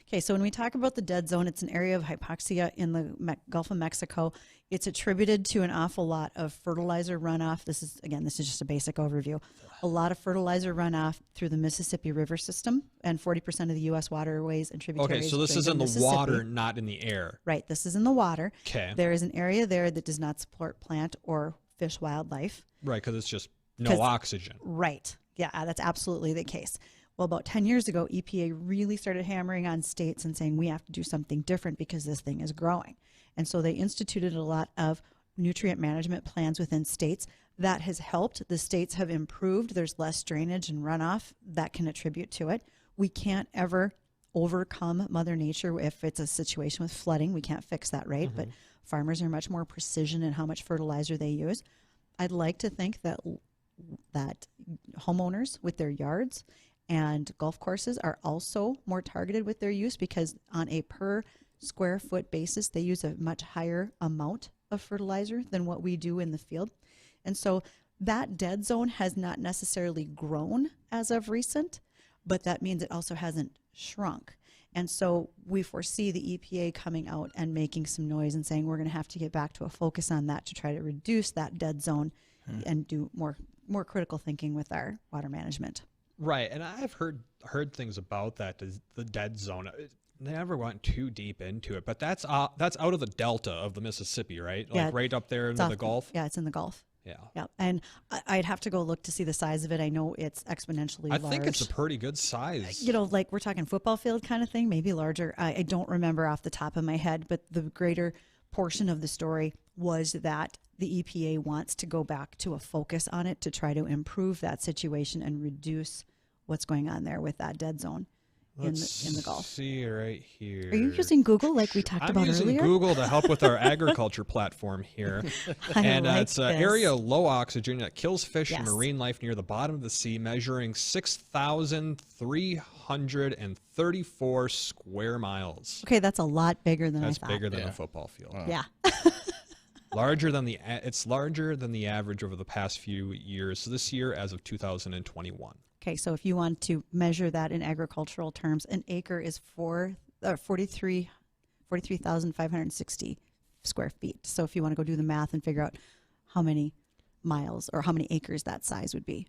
Okay, so when we talk about the dead zone, it's an area of hypoxia in the Gulf of Mexico. It's attributed to an awful lot of fertilizer runoff. This is just a basic overview. A lot of fertilizer runoff through the Mississippi River system, and 40% of the U.S. waterways and tributaries. Okay, so this is in the water, not in the air. Right, this is in the water. Okay. There is an area there that does not support plant or fish wildlife. Right, because it's just no oxygen. Right, yeah, that's absolutely the case. Well, about 10 years ago, EPA really started hammering on states and saying we have to do something different because this thing is growing. And so they instituted a lot of nutrient management plans within states. That has helped. The states have improved. There's less drainage and runoff that can attribute to it. We can't ever overcome Mother Nature if it's a situation with flooding. We can't fix that, right? But farmers are much more precision in how much fertilizer they use. I'd like to think that homeowners with their yards and golf courses are also more targeted with their use, because on a per square foot basis, they use a much higher amount of fertilizer than what we do in the field. And so that dead zone has not necessarily grown as of recent, but that means it also hasn't shrunk. And so we foresee the EPA coming out and making some noise and saying we're going to have to get back to a focus on that to try to reduce that dead zone and do more critical thinking with our water management. Right, and I've heard things about that, the dead zone. They never went too deep into it, but that's out of the delta of the Mississippi, right? Like right up there into the Gulf? Yeah, it's in the Gulf. Yeah. And I'd have to go look to see the size of it. I know it's exponentially large. I think it's a pretty good size. Like we're talking football field kind of thing, maybe larger. I don't remember off the top of my head, but the greater portion of the story was that the EPA wants to go back to a focus on it to try to improve that situation and reduce what's going on there with that dead zone in the Gulf. Let's see right here. Are you using Google like we talked about earlier? I'm using Google to help with our agriculture platform here. It's an area of low oxygen that kills fish and marine life near the bottom of the sea, measuring 6,334 square miles. Okay, that's a lot bigger than I thought. That's bigger than a football field. Wow. Yeah. It's larger than the average over the past few years. So this year, as of 2021. Okay, so if you want to measure that in agricultural terms, an acre is 43,560 square feet. So if you want to go do the math and figure out how many miles or how many acres that size would be.